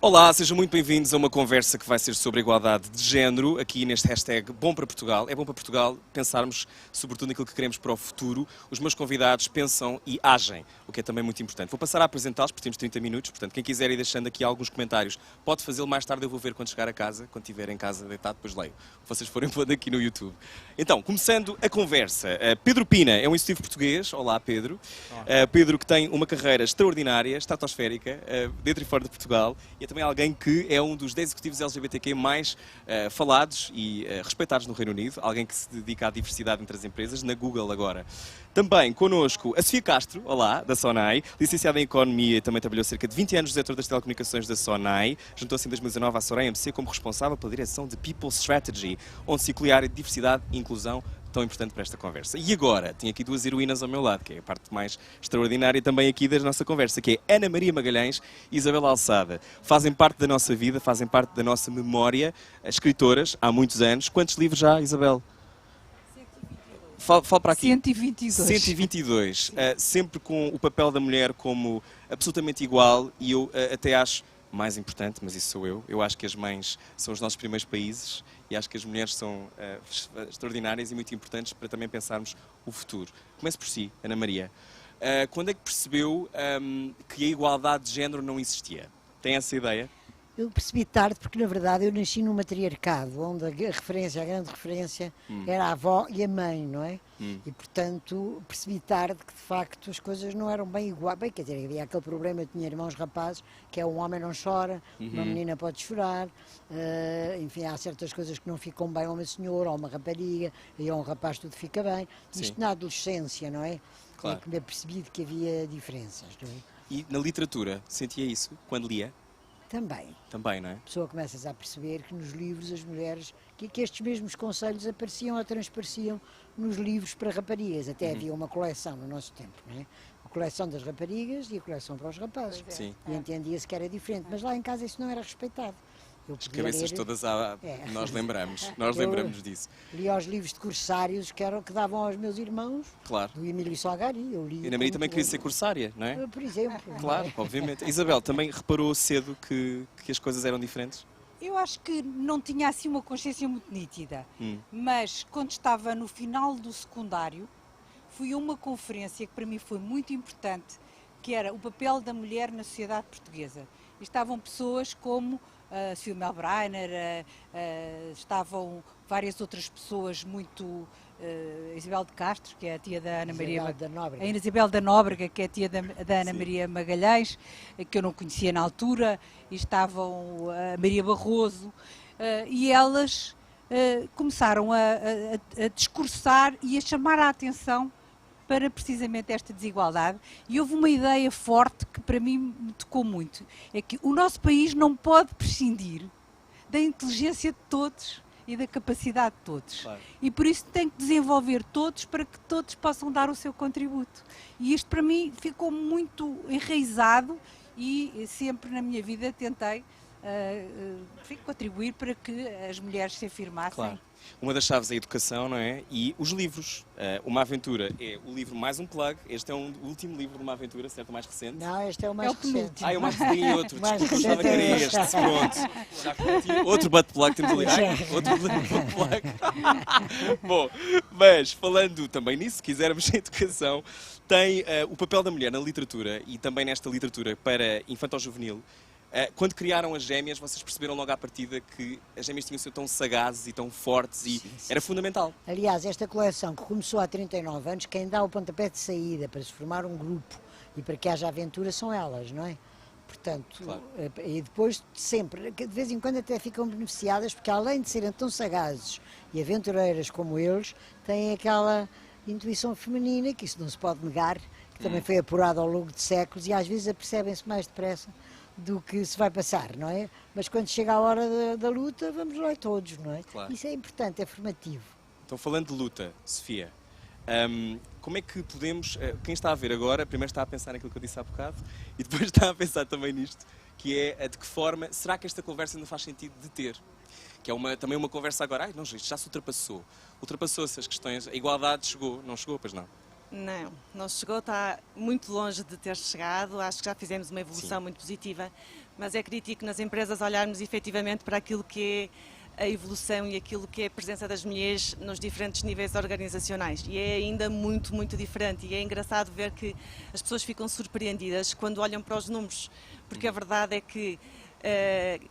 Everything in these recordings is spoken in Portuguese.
Olá, sejam muito bem-vindos a uma conversa que vai ser sobre a igualdade de género, aqui neste hashtag Bom para Portugal. É bom para Portugal pensarmos, sobretudo, naquilo que queremos para o futuro. Os meus convidados pensam e agem, o que é também muito importante. Vou passar a apresentá-los, porque temos 30 minutos, portanto, quem quiser ir deixando aqui alguns comentários, pode fazê-lo mais tarde, eu vou ver quando chegar a casa, quando estiver em casa deitado, depois leio. O que vocês forem pondo aqui no YouTube. Então, começando a conversa. Pedro Pina é um executivo português. Olá, Pedro. Pedro, que tem uma carreira extraordinária, estratosférica, dentro e fora de Portugal, e é também alguém que é um dos 10 executivos LGBTQ mais falados e respeitados no Reino Unido, alguém que se dedica à diversidade entre as empresas, na Google agora. Também connosco a Sofia Castro, olá, da Sonai, licenciada em Economia e também trabalhou cerca de 20 anos no setor das telecomunicações da Sonai, juntou-se em 2019 à Soraya MC como responsável pela direção de People Strategy, onde se inclui a área de diversidade e inclusão, tão importante para esta conversa. E agora, tenho aqui duas heroínas ao meu lado, que é a parte mais extraordinária também aqui da nossa conversa, que é Ana Maria Magalhães e Isabel Alçada. Fazem parte da nossa vida, fazem parte da nossa memória, escritoras, há muitos anos. Quantos livros já, Isabel? 122. Fala para aqui. 122. 122. Sempre com o papel da mulher como absolutamente igual, e eu até acho mais importante, mas isso sou eu. Eu acho que as mães são os nossos primeiros países e acho que as mulheres são extraordinárias e muito importantes para também pensarmos o futuro. Comece por si, Ana Maria. Quando é que percebeu que a igualdade de género não existia? Tem essa ideia? Eu percebi tarde porque, na verdade, eu nasci num matriarcado, onde a grande referência era a avó e a mãe, não é? E, portanto, percebi tarde que, de facto, as coisas não eram bem iguais. Bem, quer dizer, havia aquele problema, eu tinha irmãos rapazes, que é um homem não chora, uma menina pode chorar, enfim, há certas coisas que não ficam bem a uma senhora ou uma rapariga, e a um rapaz tudo fica bem. Sim. Isto na adolescência, não é? Claro. É que me apercebi de que havia diferenças, não é? E na literatura, sentia isso quando lia? Também. Também, não é? A pessoa começa a perceber que nos livros as mulheres, que estes mesmos conselhos apareciam ou transpareciam nos livros para raparigas. Até havia uma coleção no nosso tempo, não é? A coleção das raparigas e a coleção para os rapazes. Sim. E entendia-se que era diferente, mas lá em casa isso não era respeitado. Eu As podia cabeças ler, todas nós lembramos disso. lia os livros de cursários que davam aos meus irmãos, Claro. do Emílio Salgari. Eu li E Ana Maria também queria ser cursária, não é? por exemplo. Claro, obviamente. Isabel, também reparou cedo que as coisas eram diferentes? Eu acho que não tinha assim uma consciência muito nítida, mas quando estava no final do secundário, fui a uma conferência que para mim foi muito importante, que era o papel da mulher na sociedade portuguesa. E estavam pessoas como a Sofia Melbreiner, estavam várias outras pessoas muito... Isabel de Castro, que é a tia da Ana Maria... A Isabel da Nóbrega, que é a tia da Ana Maria Magalhães, que eu não conhecia na altura, e estavam a Maria Barroso, e elas começaram a discursar e a chamar a atenção para precisamente esta desigualdade, e houve uma ideia forte que para mim me tocou muito, é que o nosso país não pode prescindir da inteligência de todos e da capacidade de todos. Claro. E por isso tem que desenvolver todos para que todos possam dar o seu contributo. E isto para mim ficou muito enraizado e sempre na minha vida tentei contribuir para que as mulheres se afirmassem. Claro. Uma das chaves é a educação, não é? E os livros. Uma Aventura é o livro mais um plug. Este é o último livro de Uma Aventura, certo? O mais recente. Não, este é o mais recente. Eu mais tinha outro. Mais Desculpa, eu estava a querer recente. este. Pronto. Já cometi outro butt plug. Temos ali. Outro butt plug. Bom, mas falando também nisso, se quisermos a educação, tem o papel da mulher na literatura e também nesta literatura para infanto-juvenil. Quando criaram as gêmeas, vocês perceberam logo à partida que as gêmeas tinham sido tão sagazes e tão fortes e era fundamental. Aliás, esta coleção que começou há 39 anos, quem dá o pontapé de saída para se formar um grupo e para que haja aventura são elas, não é? Portanto, Claro. E depois sempre, de vez em quando até ficam beneficiadas, porque além de serem tão sagazes e aventureiras como eles, têm aquela intuição feminina, que isso não se pode negar, que também foi apurada ao longo de séculos e às vezes apercebem-se mais depressa do que se vai passar, não é? Mas quando chega a hora da luta, vamos lá todos, não é? Claro. Isso é importante, é formativo. Então, falando de luta, Sofia, como é que podemos... quem está a ver agora, primeiro está a pensar naquilo que eu disse há bocado e depois está a pensar também nisto, que é de que forma... Será que esta conversa ainda faz sentido de ter? Que é também uma conversa agora... não, isto já se ultrapassou. Ultrapassou-se as questões... A igualdade chegou, não chegou, pois não? Não chegou, está muito longe de ter chegado, acho que já fizemos uma evolução muito positiva, mas é crítico nas empresas olharmos efetivamente para aquilo que é a evolução e aquilo que é a presença das mulheres nos diferentes níveis organizacionais, e é ainda muito, muito diferente, e é engraçado ver que as pessoas ficam surpreendidas quando olham para os números, porque a verdade é que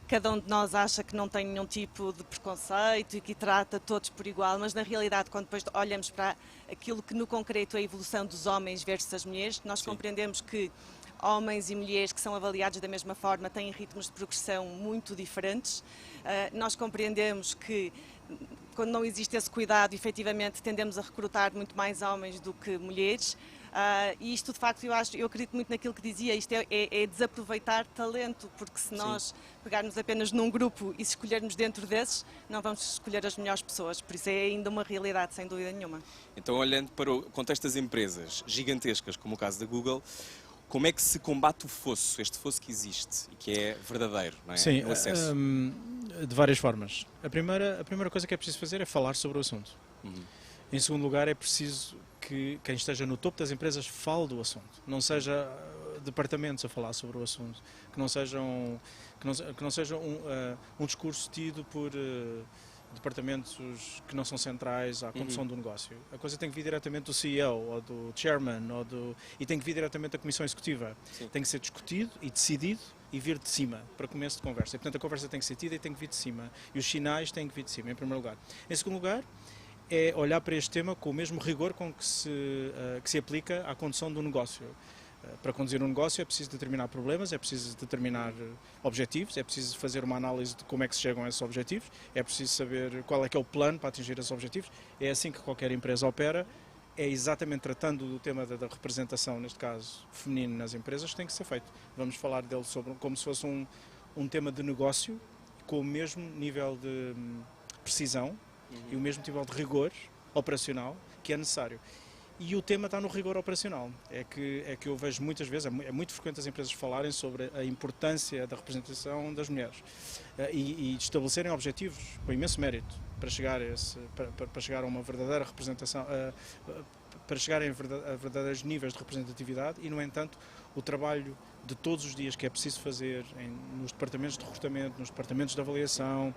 cada um de nós acha que não tem nenhum tipo de preconceito e que trata todos por igual, mas na realidade, quando depois olhamos para aquilo que no concreto é a evolução dos homens versus as mulheres, nós compreendemos que homens e mulheres que são avaliados da mesma forma têm ritmos de progressão muito diferentes. Nós compreendemos que quando não existe esse cuidado, efetivamente tendemos a recrutar muito mais homens do que mulheres. E isto, de facto, eu acredito muito naquilo que dizia, isto é desaproveitar talento, porque se nós pegarmos apenas num grupo e se escolhermos dentro desses, não vamos escolher as melhores pessoas, por isso é ainda uma realidade, sem dúvida nenhuma. Então, olhando para o contexto das empresas gigantescas, como o caso da Google, como é que se combate o fosso, este fosso que existe e que é verdadeiro, não é? Sim, o acesso. De várias formas. A primeira coisa que é preciso fazer é falar sobre o assunto. Em segundo lugar, é preciso que quem esteja no topo das empresas fale do assunto, não seja departamentos a falar sobre o assunto, que não seja um discurso tido por departamentos que não são centrais à condução do negócio. A coisa tem que vir diretamente do CEO ou do chairman e tem que vir diretamente da comissão executiva. Sim. Tem que ser discutido e decidido e vir de cima, para começo de conversa. E, portanto, a conversa tem que ser tida e tem que vir de cima. E os sinais têm que vir de cima, em primeiro lugar. Em segundo lugar, é olhar para este tema com o mesmo rigor com que se aplica à condução do negócio. Para conduzir um negócio é preciso determinar problemas, é preciso determinar objetivos, é preciso fazer uma análise de como é que se chegam a esses objetivos, é preciso saber qual é que é o plano para atingir esses objetivos. É assim que qualquer empresa opera, é exatamente tratando do tema da representação, neste caso feminino nas empresas, que tem que ser feito. Vamos falar dele como se fosse um tema de negócio, com o mesmo nível de precisão e o mesmo nível de rigor operacional que é necessário. E o tema está no rigor operacional. É que eu vejo muitas vezes, é muito frequente as empresas falarem sobre a importância da representação das mulheres e estabelecerem objetivos com imenso mérito para chegar a uma verdadeira representação, para chegarem a verdadeiros níveis de representatividade e, no entanto, o trabalho de todos os dias que é preciso fazer nos departamentos de recrutamento, nos departamentos de avaliação,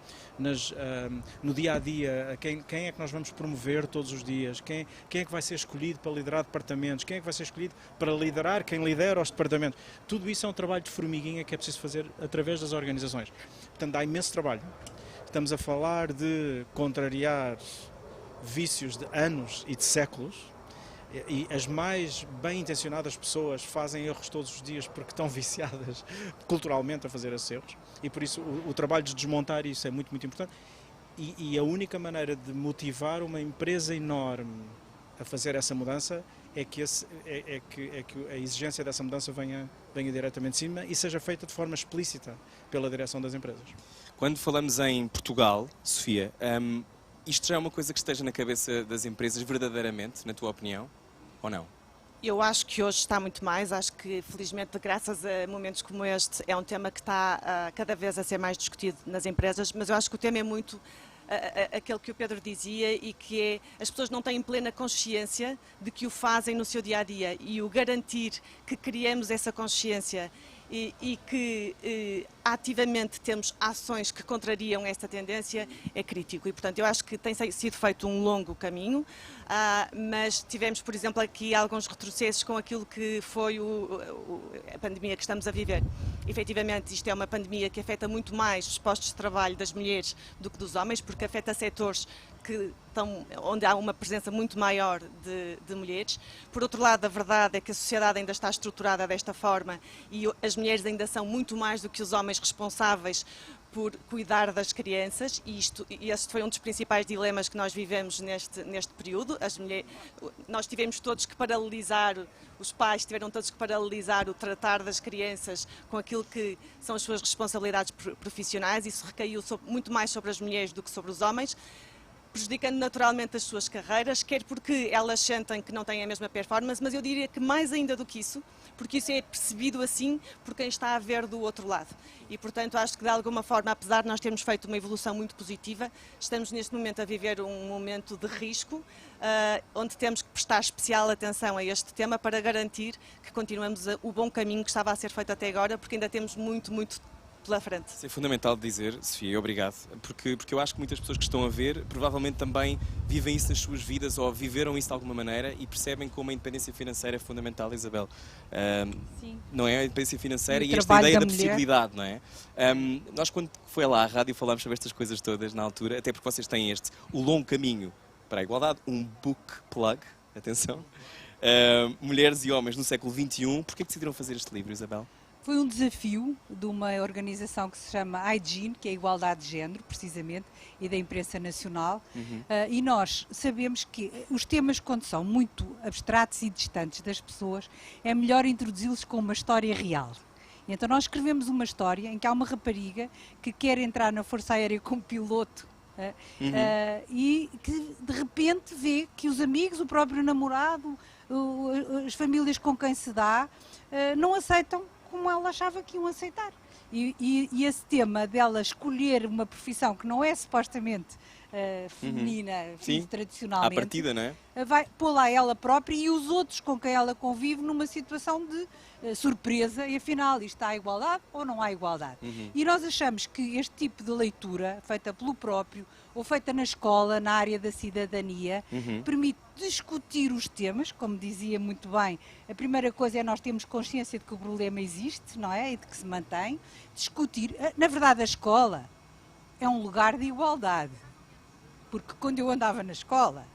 no dia-a-dia, quem é que nós vamos promover todos os dias, quem é que vai ser escolhido para liderar departamentos, quem é que vai ser escolhido para liderar quem lidera os departamentos. Tudo isso é um trabalho de formiguinha que é preciso fazer através das organizações. Portanto, há imenso trabalho. Estamos a falar de contrariar vícios de anos e de séculos, e as mais bem-intencionadas pessoas fazem erros todos os dias porque estão viciadas culturalmente a fazer esses erros, e por isso o trabalho de desmontar isso é muito, muito importante, e a única maneira de motivar uma empresa enorme a fazer essa mudança é que a exigência dessa mudança venha diretamente de cima e seja feita de forma explícita pela direção das empresas. Quando falamos em Portugal, Sofia, isto já é uma coisa que esteja na cabeça das empresas verdadeiramente, na tua opinião, ou não? Eu acho que hoje está muito mais, acho que felizmente graças a momentos como este é um tema que está cada vez a ser mais discutido nas empresas, mas eu acho que o tema é muito aquele que o Pedro dizia, e que é, as pessoas não têm plena consciência de que o fazem no seu dia-a-dia, e o garantir que criemos essa consciência e que ativamente temos ações que contrariam esta tendência é crítico. E, portanto, eu acho que tem sido feito um longo caminho, mas tivemos, por exemplo, aqui alguns retrocessos com aquilo que foi a pandemia que estamos a viver. Efetivamente, isto é uma pandemia que afeta muito mais os postos de trabalho das mulheres do que dos homens, porque afeta setores onde há uma presença muito maior de mulheres. Por outro lado, a verdade é que a sociedade ainda está estruturada desta forma e as mulheres ainda são muito mais do que os homens responsáveis por cuidar das crianças, e este foi um dos principais dilemas que nós vivemos neste período. Nós tivemos todos que paralelizar, os pais tiveram todos que paralelizar o tratar das crianças com aquilo que são as suas responsabilidades profissionais. Isso recaiu muito mais sobre as mulheres do que sobre os homens. prejudicando naturalmente as suas carreiras, quer porque elas sentem que não têm a mesma performance, mas eu diria que mais ainda do que isso, porque isso é percebido assim por quem está a ver do outro lado. E, portanto, acho que de alguma forma, apesar de nós termos feito uma evolução muito positiva, estamos neste momento a viver um momento de risco, onde temos que prestar especial atenção a este tema para garantir que continuamos o bom caminho que estava a ser feito até agora, porque ainda temos muito pela frente. Isso é fundamental de dizer, Sofia, e obrigado, porque eu acho que muitas pessoas que estão a ver provavelmente também vivem isso nas suas vidas ou viveram isso de alguma maneira e percebem como a independência financeira é fundamental, Isabel. Sim. Não é? A independência financeira O e esta trabalho ideia da da mulher. possibilidade, não é? Nós quando foi lá à rádio falámos sobre estas coisas todas na altura, até porque vocês têm o longo caminho para a igualdade, um book plug, atenção, Mulheres e Homens no século XXI. Porquê que decidiram fazer este livro, Isabel? Foi um desafio de uma organização que se chama Hygiene, que é a Igualdade de Género, precisamente, e da imprensa nacional. E nós sabemos que os temas, quando são muito abstratos e distantes das pessoas, é melhor introduzi-los com uma história real. E então nós escrevemos uma história em que há uma rapariga que quer entrar na Força Aérea como piloto e que de repente vê que os amigos, o próprio namorado, as famílias com quem se dá, não aceitam como ela achava que iam aceitar. E esse tema dela escolher uma profissão que não é supostamente feminina, Sim, tradicionalmente, à partida, não é? vai pô-la ela própria e os outros com quem ela convive numa situação de surpresa, e afinal isto há igualdade ou não há igualdade. E nós achamos que este tipo de leitura, feita pelo próprio, ou feita na escola, na área da cidadania, permite discutir os temas, como dizia muito bem. A primeira coisa é nós termos consciência de que o problema existe, não é? E de que se mantém. Discutir. Na verdade, a escola é um lugar de igualdade. Porque quando eu andava na escola,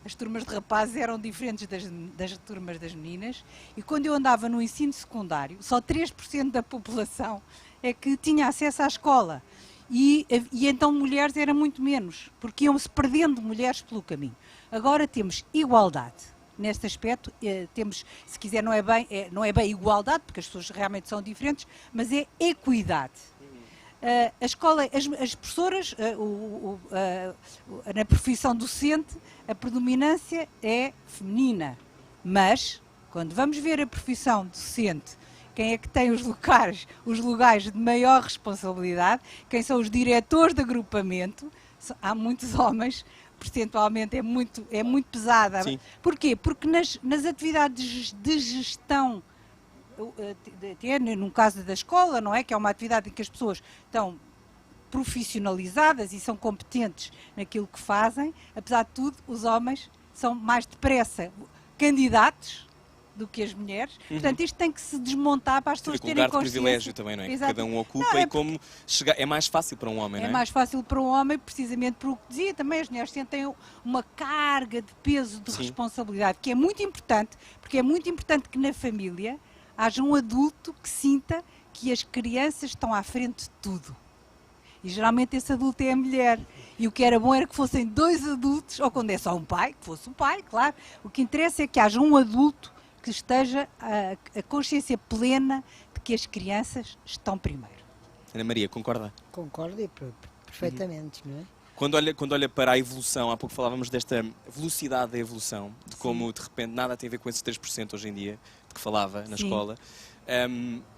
as turmas de rapazes eram diferentes das turmas das meninas, e quando eu andava no ensino secundário, só 3% da população é que tinha acesso à escola. E então mulheres era muito menos, porque iam-se perdendo mulheres pelo caminho. Agora temos igualdade. Neste aspecto, temos, se quiser, não é bem igualdade, porque as pessoas realmente são diferentes, mas é equidade. A escola, as professoras, na profissão docente, a predominância é feminina. Mas, quando vamos ver a profissão docente, quem é que tem os lugares de maior responsabilidade, quem são os diretores de agrupamento, há muitos homens, percentualmente é muito pesada. Sim. Porquê? Porque nas atividades de gestão, no caso da escola, não é? Que é uma atividade em que as pessoas estão profissionalizadas e são competentes naquilo que fazem, apesar de tudo, os homens são mais depressa candidatos do que as mulheres. Portanto, isto tem que se desmontar para as pessoas terem lugar de consciência. privilégio também, não é? Exato. Que cada um ocupa e como é mais fácil para um homem, não é? É mais fácil para um homem, precisamente por o que dizia também, as mulheres sentem uma carga de peso, de responsabilidade, que é muito importante, porque é muito importante que na família haja um adulto que sinta que as crianças estão à frente de tudo. E geralmente esse adulto é a mulher. E o que era bom era que fossem dois adultos, ou quando é só um pai, que fosse o pai, claro. O que interessa é que haja um adulto que esteja a consciência plena de que as crianças estão primeiro. Ana Maria, concorda? Concordo e perfeitamente, não é? Quando olha para a evolução, há pouco falávamos desta velocidade da evolução, de como de repente nada tem a ver com esses 3% hoje em dia, de que falava na escola.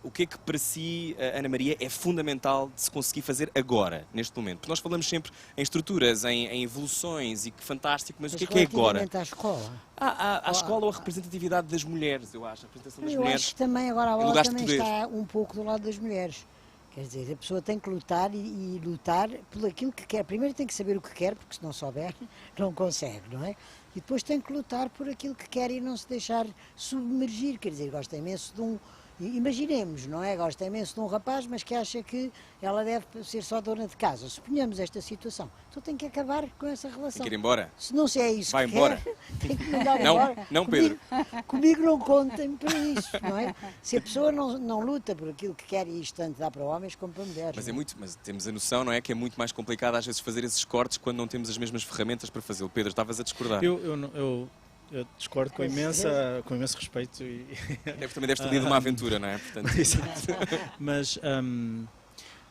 O que é que para si, Ana Maria, é fundamental de se conseguir fazer agora, neste momento? Porque nós falamos sempre em estruturas, em evoluções e que fantástico, mas o que é agora? À escola. À escola ou a representatividade das mulheres, eu acho, a representação das Eu mulheres. acho que também agora a bola lugares de também poder. está um pouco do lado das mulheres. Quer dizer, a pessoa tem que lutar e lutar por aquilo que quer. Primeiro tem que saber o que quer, porque se não souber, não consegue, não é? E depois tem que lutar por aquilo que quer e não se deixar submergir. Quer dizer, gosta imenso de um... Imaginemos, não é? Gosta imenso de um rapaz, mas que acha que ela deve ser só dona de casa. Suponhamos esta situação. Então tem que acabar com essa relação. Tem que ir embora. Se não se é isso Vai que embora. quer, tem que mandar Não, embora. não, Pedro. Comigo não contem para isso, não é? Se a pessoa não luta por aquilo que quer, e isto tanto dá para homens como para mulheres. Mas temos a noção, não é? Que é muito mais complicado às vezes fazer esses cortes quando não temos as mesmas ferramentas para fazê-lo. Pedro, estavas a discordar. Eu discordo com imenso respeito. Também deves ter lido uma aventura, não é? Portanto, Mas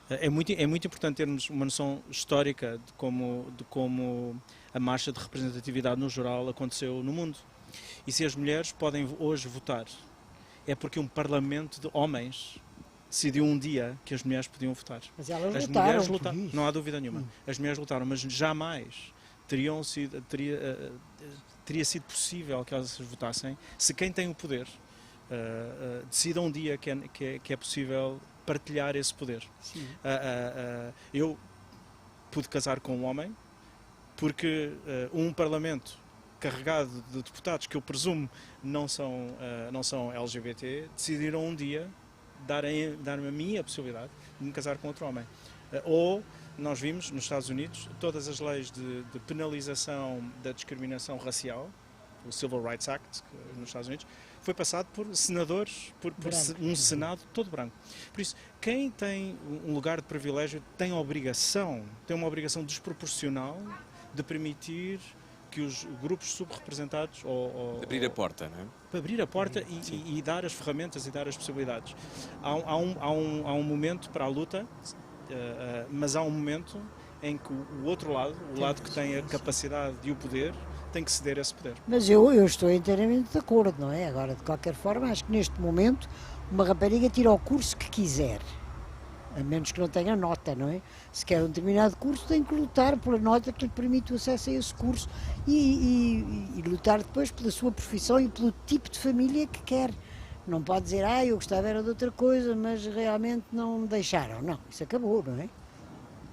É muito importante termos uma noção histórica de como a marcha de representatividade no geral aconteceu no mundo. E se as mulheres podem hoje votar, é porque um parlamento de homens decidiu um dia que as mulheres podiam votar. Mas elas As lutaram mulheres por lutaram, isso. não há dúvida nenhuma. As mulheres lutaram, mas jamais teria sido possível que elas votassem se quem tem o poder decida um dia que é possível partilhar esse poder. Eu pude casar com um homem porque um parlamento carregado de deputados que eu presumo não são LGBT decidiram um dia dar-me a mim a possibilidade de me casar com outro homem. Ou nós vimos nos Estados Unidos todas as leis de penalização da discriminação racial, o Civil Rights Act nos Estados Unidos, foi passado por senadores, por um Senado todo branco. Por isso, quem tem um lugar de privilégio tem uma obrigação desproporcional de permitir que os grupos subrepresentados Abrir a porta, não é? Para abrir a porta e dar as ferramentas e dar as possibilidades. Há um momento para a luta, mas há um momento em que o outro lado, o lado que tem a capacidade e o poder, tem que ceder esse poder. Mas eu estou inteiramente de acordo, não é? Agora, de qualquer forma, acho que neste momento uma rapariga tira o curso que quiser. A menos que não tenha nota, não é? Se quer um determinado curso, tem que lutar pela nota que lhe permite o acesso a esse curso e lutar depois pela sua profissão e pelo tipo de família que quer. Não pode dizer, eu gostava era de outra coisa, mas realmente não me deixaram. Não, isso acabou, não é?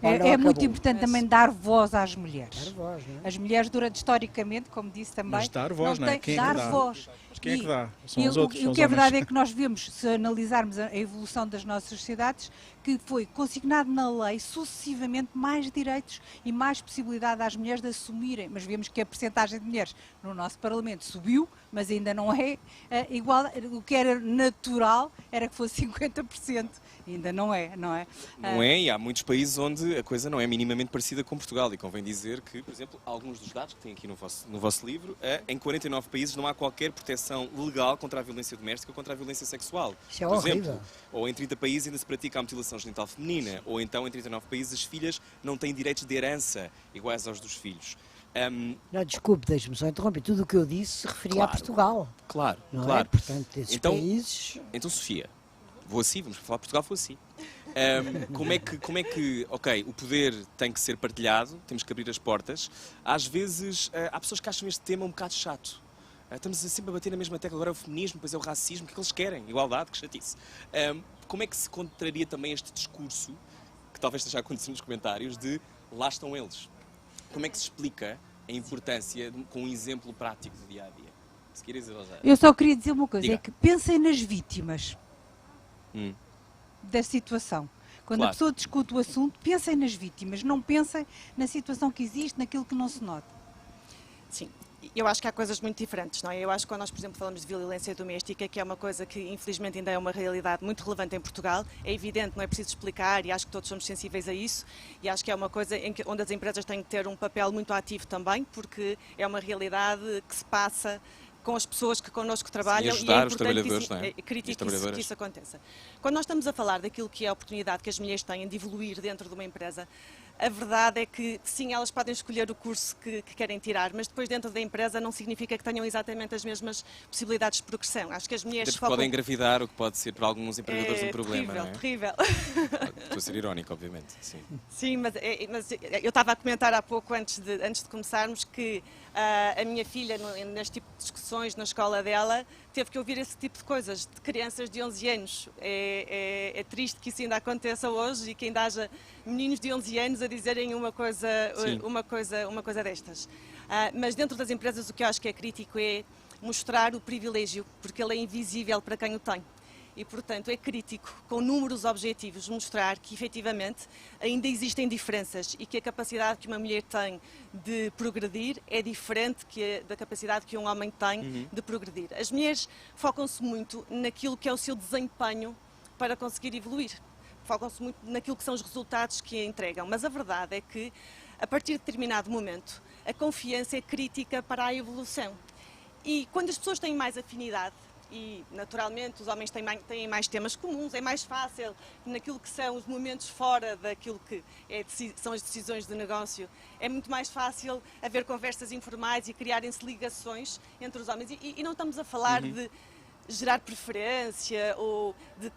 É muito importante também dar voz às mulheres. Dar voz, não é? As mulheres, historicamente, como disse também, Mas dar voz, não é? Quem é que dar dá? voz. Mas quem é que dá? São E os outros, são o os que é verdade homens. é que nós vemos, se analisarmos a evolução das nossas sociedades, que foi consignado na lei sucessivamente mais direitos e mais possibilidade às mulheres de assumirem, mas vemos que a percentagem de mulheres no nosso Parlamento subiu, mas ainda não é igual, o que era natural era que fosse 50%, ainda não é, não é? Não é, e há muitos países onde a coisa não é minimamente parecida com Portugal, e convém dizer que, por exemplo, alguns dos dados que tem aqui no vosso livro, em 49 países não há qualquer proteção legal contra a violência doméstica ou contra a violência sexual. Isso é por horrível. exemplo, ou em 30 países ainda se pratica a mutilação genital feminina, ou então em 39 países as filhas não têm direitos de herança iguais aos dos filhos. Não, desculpe, deixe-me só interromper. Tudo o que eu disse se referia a Claro. Portugal. Claro, Não é? claro. Portanto, esses Então- países... Então, Sofia, vou assim, vamos falar de Portugal, vou assim. Como é que, ok, o poder tem que ser partilhado, temos que abrir as portas. Às vezes, há pessoas que acham este tema um bocado chato. Estamos sempre a bater na mesma tecla, agora é o feminismo, depois é o racismo, o que é que eles querem? Igualdade, que chatice. Como é que se contraria também este discurso, que talvez esteja a acontecer nos comentários, de lá estão eles? Como é que se explica a importância com um exemplo prático do dia-a-dia? Se queres dizer, já. Eu só queria dizer uma coisa, Diga. é que pensem nas vítimas da situação. Quando Claro. a pessoa discute o assunto, pensem nas vítimas, não pensem na situação que existe, naquilo que não se nota. Sim, eu acho que há coisas muito diferentes, não é? Eu acho que quando nós, por exemplo, falamos de violência doméstica, que é uma coisa que infelizmente ainda é uma realidade muito relevante em Portugal, é evidente, não é preciso explicar e acho que todos somos sensíveis a isso e acho que é uma coisa onde as empresas têm que ter um papel muito ativo também, porque é uma realidade que se passa com as pessoas que connosco trabalham ajudar e é os importante trabalhadores, não é? é E as crítico que trabalhadoras. isso aconteça. Quando nós estamos a falar daquilo que é a oportunidade que as mulheres têm de evoluir dentro de uma empresa, a verdade é que, sim, elas podem escolher o curso que querem tirar, mas depois dentro da empresa não significa que tenham exatamente as mesmas possibilidades de progressão. Acho que as mulheres Até porque podem engravidar, o que pode ser para alguns empregadores um problema, terrível, não é? terrível. Estou a ser irónico, obviamente. Sim. Sim, mas eu estava a comentar há pouco, antes de começarmos, que a minha filha, neste tipo de discussões na escola dela, teve que ouvir esse tipo de coisas, de crianças de 11 anos. É triste que isso ainda aconteça hoje e que ainda haja meninos de 11 anos a dizerem uma coisa destas. Mas dentro das empresas o que eu acho que é crítico é mostrar o privilégio, porque ele é invisível para quem o tem. E, portanto, é crítico, com números objetivos, mostrar que, efetivamente, ainda existem diferenças e que a capacidade que uma mulher tem de progredir é diferente da capacidade que um homem tem de progredir. As mulheres focam-se muito naquilo que é o seu desempenho para conseguir evoluir. Focam-se muito naquilo que são os resultados que entregam. Mas a verdade é que, a partir de determinado momento, a confiança é crítica para a evolução. E quando as pessoas têm mais afinidade, e naturalmente os homens têm mais temas comuns, é mais fácil naquilo que são os momentos fora daquilo que são as decisões de negócio, é muito mais fácil haver conversas informais e criarem-se ligações entre os homens. E não estamos a falar de gerar preferência ou de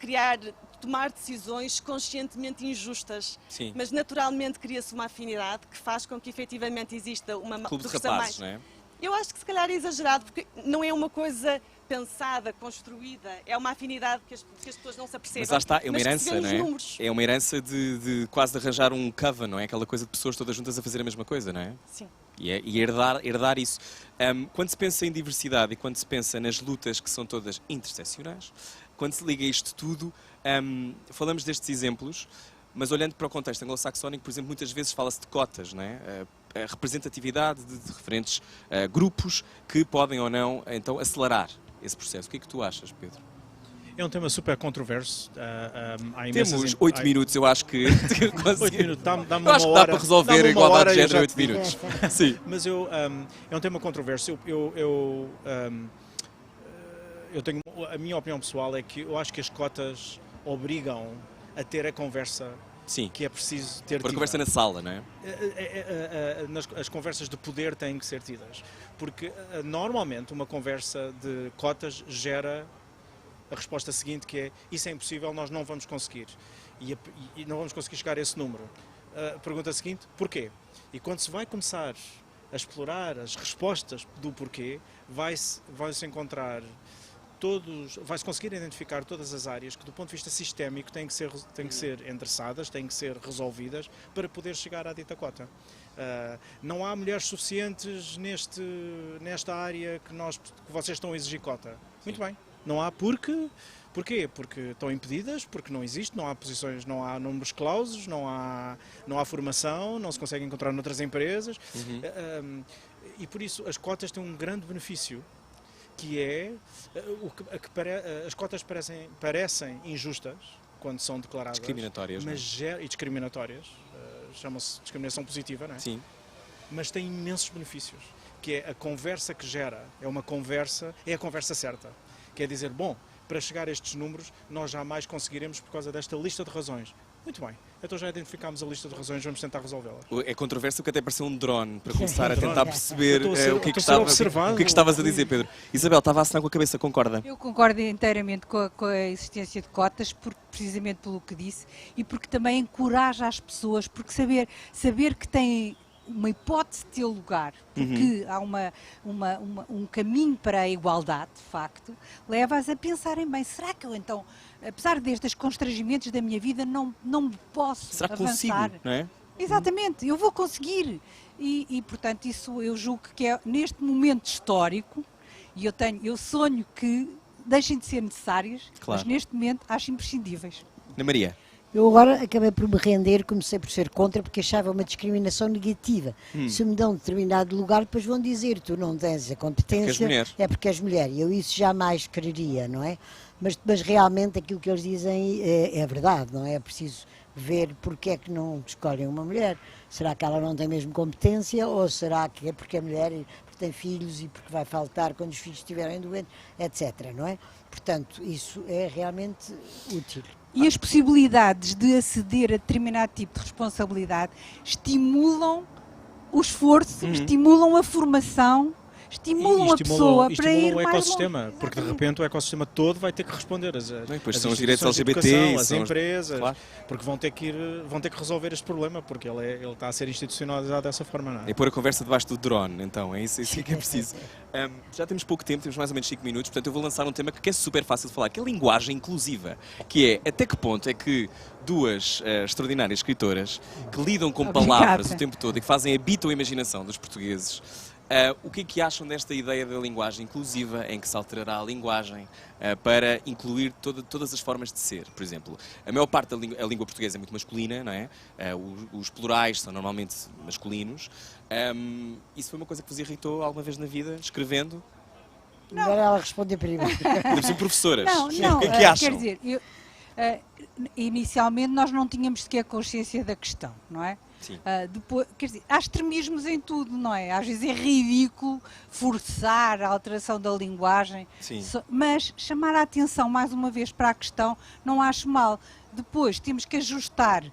tomar decisões conscientemente injustas. Sim. Mas naturalmente cria-se uma afinidade que faz com que efetivamente exista uma Clube de profissão rapazes, mais... não é? Eu acho que se calhar é exagerado, porque não é uma coisa pensada, construída, é uma afinidade que as pessoas não se apercebem. Mas lá está, é uma mas que se herança, vê não nos é? números. É uma herança de quase de arranjar um coven, não é? Aquela coisa de pessoas todas juntas a fazer a mesma coisa, não é? Sim. E herdar isso. Quando se pensa em diversidade e quando se pensa nas lutas que são todas interseccionais, quando se liga a isto tudo, falamos destes exemplos, mas olhando para o contexto anglo-saxónico, por exemplo, muitas vezes fala-se de cotas, não é? A representatividade de diferentes grupos que podem ou não, então, acelerar esse processo. O que é que tu achas, Pedro? É um tema super controverso. Temos 8 minutos, eu acho que... 8 minutos, dá-me eu uma acho que dá hora, para resolver dá-me a uma igualdade hora de e eu género em já 8 minutos. Sim. Mas é um tema controverso. Eu tenho a minha opinião pessoal é que eu acho que as cotas obrigam a ter a conversa Sim. que é preciso ter. Por a conversa na sala, não é? As conversas de poder têm que ser tidas. Porque normalmente uma conversa de cotas gera a resposta seguinte, que é: isso é impossível, nós não vamos conseguir. E não vamos conseguir chegar a esse número. Pergunta seguinte: porquê? E quando se vai começar a explorar as respostas do porquê, vai-se encontrar vai-se conseguir identificar todas as áreas que, do ponto de vista sistémico, têm que ser endereçadas, têm que ser resolvidas para poder chegar à dita cota. Não há mulheres suficientes nesta área que vocês estão a exigir cota. Muito bem. Não há porquê? Porque estão impedidas, porque não existe, não há posições, não há números clausos, não há formação, não se consegue encontrar noutras empresas. E por isso as cotas têm um grande benefício, que é as cotas parecem injustas quando são declaradas. Discriminatórias, e discriminatórias. Chama-se discriminação positiva, não é? Sim. Mas tem imensos benefícios, que é a conversa que gera, é a conversa certa. Quer dizer, bom, para chegar a estes números, nós jamais conseguiremos por causa desta lista de razões. Muito bem, então já identificámos a lista de razões, vamos tentar resolvê-las. É controverso porque até pareceu um drone, para começar a tentar perceber o que é que estavas a dizer, Pedro. Isabel, estava a assinar com a cabeça, concorda? Eu concordo inteiramente com a existência de cotas, precisamente pelo que disse, e porque também encoraja as pessoas, porque saber que têm uma hipótese de ter lugar, porque há um caminho para a igualdade, de facto, leva-as a pensarem bem, será que eu então, apesar destes constrangimentos da minha vida, não posso será que avançar? Consigo, não é? Exatamente, eu vou conseguir. E, portanto, isso eu julgo que é neste momento histórico, e eu sonho que deixem de ser necessárias, claro, mas neste momento acho imprescindíveis. Ana Maria? Eu agora acabei por me render, comecei por ser contra, porque achava uma discriminação negativa. Se me dão um determinado lugar, depois vão dizer, tu não tens a competência, é porque és mulher. E eu isso jamais quereria, não é? Mas realmente aquilo que eles dizem é verdade, não é? É preciso ver porque é que não escolhem uma mulher. Será que ela não tem mesmo competência, ou será que é porque é mulher e porque tem filhos e porque vai faltar quando os filhos estiverem doentes, etc., não é? Portanto, isso é realmente útil. E as possibilidades de aceder a determinado tipo de responsabilidade estimulam o esforço, estimulam a formação, estimulam a pessoa para ir o mais ecossistema, longe. porque de repente o ecossistema todo vai ter que responder Depois as são os direitos LGBT, as empresas, claro, porque vão ter que resolver este problema, porque ele está a ser institucionalizado dessa forma, não é? É pôr a conversa debaixo do drone, então, é isso que é preciso. Já temos pouco tempo, temos mais ou menos 5 minutos, portanto eu vou lançar um tema que é super fácil de falar, que é a linguagem inclusiva, que é até que ponto é que duas extraordinárias escritoras que lidam com palavras o tempo todo e que habitam a imaginação dos portugueses, o que é que acham desta ideia da linguagem inclusiva, em que se alterará a linguagem para incluir todas as formas de ser? Por exemplo, a maior parte da língua portuguesa é muito masculina, não é? Os plurais são normalmente masculinos. Isso foi uma coisa que vos irritou alguma vez na vida, escrevendo? Melhor ela responder primeiro. Deve ser professoras. Não, o que é que acham? Quer dizer, inicialmente nós não tínhamos sequer consciência da questão, não é? Depois, quer dizer, há extremismos em tudo, não é? Às vezes é ridículo forçar a alteração da linguagem, mas chamar a atenção mais uma vez para a questão não acho mal. Depois temos que ajustar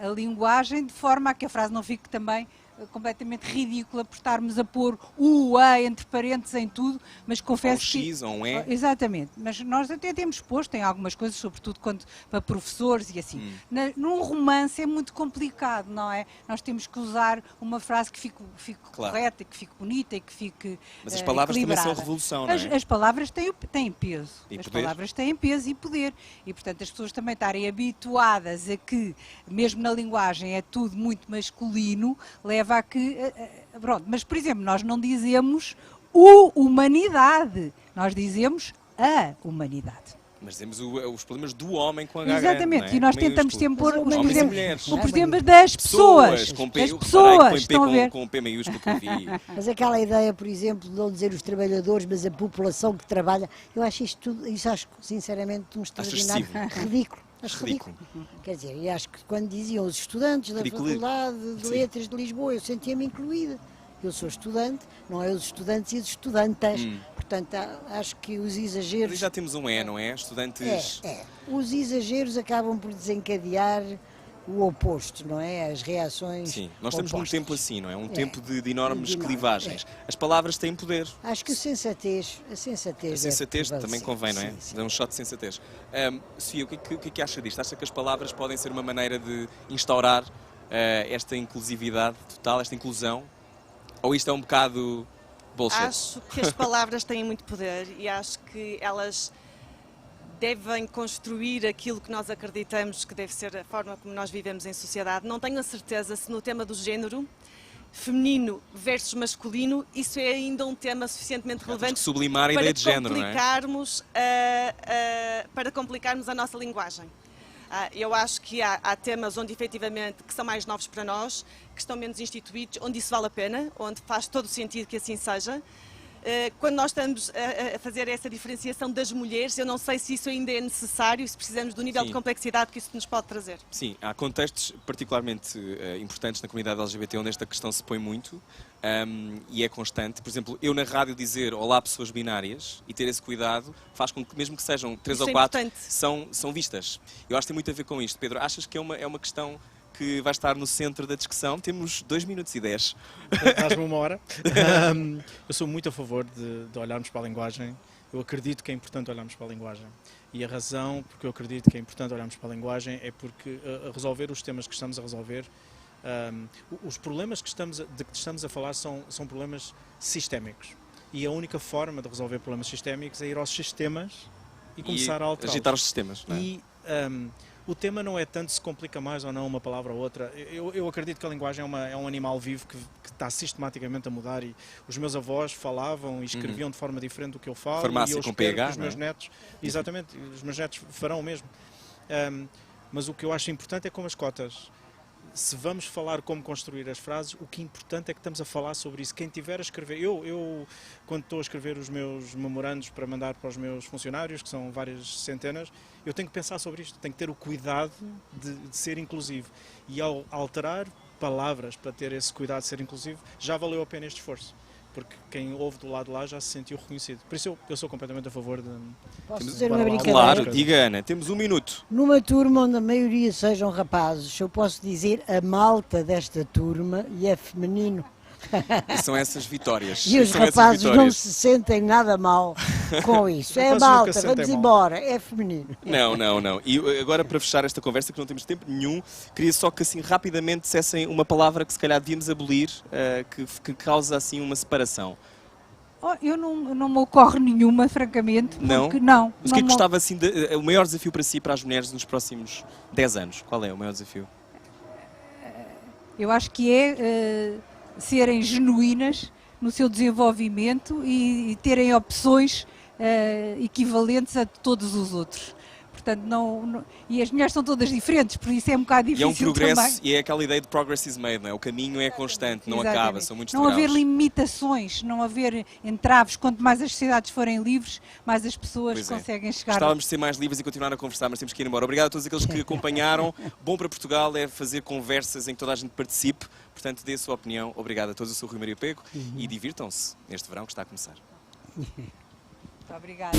a linguagem de forma a que a frase não fique também completamente ridícula por estarmos a pôr o, a entre parênteses em tudo, mas confesso ou X, ou um E. Exatamente, mas nós até temos posto em algumas coisas, sobretudo quando para professores e assim. Num romance é muito complicado, não é? Nós temos que usar uma frase que fique correta, que fique bonita e que fique mas as palavras também são revolução, não é? As palavras têm peso. E as poder. Palavras têm peso e poder. E, portanto, as pessoas também estarem habituadas a que, mesmo na linguagem, é tudo muito masculino, leva a que... pronto, mas, por exemplo, nós não dizemos humanidade, nós dizemos a humanidade. Mas dizemos os problemas do homem com H Exatamente, grande, não é? e nós tentamos sempre pôr os homens e exemplos, mulheres. por exemplo, das pessoas. Com P, das eu pessoas, com estão a ver? Com P maiúsculo que eu vi. Mas aquela ideia, por exemplo, de não dizer os trabalhadores, mas a população que trabalha, eu acho isto tudo, isso acho sinceramente um extraordinário ridículo. Acho ridículo. Quer dizer, e acho que quando diziam os estudantes da Faculdade de Letras de Lisboa, eu sentia-me incluída. Eu sou estudante, não é os estudantes e as estudantas. Portanto, acho que os exageros... Mas já temos um E, não é? Estudantes... Os exageros acabam por desencadear o oposto, não é? As reações Sim, nós estamos num opostas. tempo assim, não é? Um tempo de enormes De enorme, clivagens. As palavras têm poder. Acho que a sensatez A sensatez também convém, não é? Sim. Dá um shot de sensatez. Sofia, o que acha disto? Acha que as palavras podem ser uma maneira de instaurar esta inclusividade total, esta inclusão? Ou isto é um bocado bullshit? Acho que as palavras têm muito poder e acho que elas devem construir aquilo que nós acreditamos que deve ser a forma como nós vivemos em sociedade. Não tenho a certeza se no tema do género, feminino versus masculino, isso é ainda um tema suficientemente relevante sublimar a ideia de género, não é? Para complicarmos a nossa linguagem. Eu acho que há temas onde efetivamente que são mais novos para nós, que estão menos instituídos, onde isso vale a pena, onde faz todo o sentido que assim seja. Quando nós estamos a fazer essa diferenciação das mulheres, eu não sei se isso ainda é necessário, se precisamos do nível de complexidade que isso nos pode trazer. Sim, há contextos particularmente importantes na comunidade LGBT onde esta questão se põe muito e é constante. Por exemplo, eu na rádio dizer olá pessoas binárias e ter esse cuidado faz com que mesmo que sejam 3 ou 4 são vistas. Eu acho que tem muito a ver com isto. Pedro, achas que é uma questão que vai estar no centro da discussão? Temos 2 minutos e 10. Dás-me 1 hora. Eu sou muito a favor de olharmos para a linguagem. Eu acredito que é importante olharmos para a linguagem. E a razão porque eu acredito que é importante olharmos para a linguagem é porque a resolver os temas que estamos a resolver, os problemas de que estamos a falar são problemas sistémicos. E a única forma de resolver problemas sistémicos é ir aos sistemas e começar a alterá-los. Agitar os sistemas, não é? E o tema não é tanto se complica mais ou não uma palavra ou outra. Eu acredito que a linguagem é um animal vivo que está sistematicamente a mudar e os meus avós falavam e escreviam de forma diferente do que eu falo. Farmácia e eu com espero PH, que os meus netos, exatamente, os meus netos farão o mesmo. Mas o que eu acho importante é como as cotas. Se vamos falar como construir as frases, o que é importante é que estamos a falar sobre isso. Quem tiver a escrever... Eu quando estou a escrever os meus memorandos para mandar para os meus funcionários, que são várias centenas, eu tenho que pensar sobre isto. Tenho que ter o cuidado de ser inclusivo. E ao alterar palavras para ter esse cuidado de ser inclusivo, já valeu a pena este esforço. Porque quem ouve do lado de lá já se sentiu reconhecido. Por isso eu sou completamente a favor de... Posso dizer uma brincadeira? Claro, diga Ana, temos 1 minuto. Numa turma onde a maioria sejam rapazes, eu posso dizer a malta desta turma e é feminino. E são essas vitórias. E os rapazes não se sentem nada mal com isso. É a malta, vamos embora, é feminino. Não. E agora, para fechar esta conversa, que não temos tempo nenhum, queria só que assim rapidamente dissessem uma palavra que se calhar devíamos abolir, que causa assim uma separação. Eu não me ocorre nenhuma, francamente. Porque não. Mas o que é que gostava assim, o maior desafio para si, para as mulheres, nos próximos 10 anos? Qual é o maior desafio? Eu acho que é serem genuínas no seu desenvolvimento e terem opções equivalentes a todos os outros. portanto, e as mulheres são todas diferentes, por isso é um bocado E é difícil um progresso, também. e é aquela ideia de progress is made, não é? O caminho é constante, não Exatamente. acaba, são muitos Não haver degraus. limitações, não haver entraves. Quanto mais as sociedades forem livres, mais as pessoas Pois é. conseguem chegar. Gostávamos de ser mais livres e continuar a conversar, mas temos que ir embora. Obrigado a todos aqueles que acompanharam. Bom para Portugal é fazer conversas em que toda a gente participe, portanto, dê a sua opinião. Obrigado a todos, eu sou o Rui Maria Pego e divirtam-se neste verão que está a começar. Muito obrigada.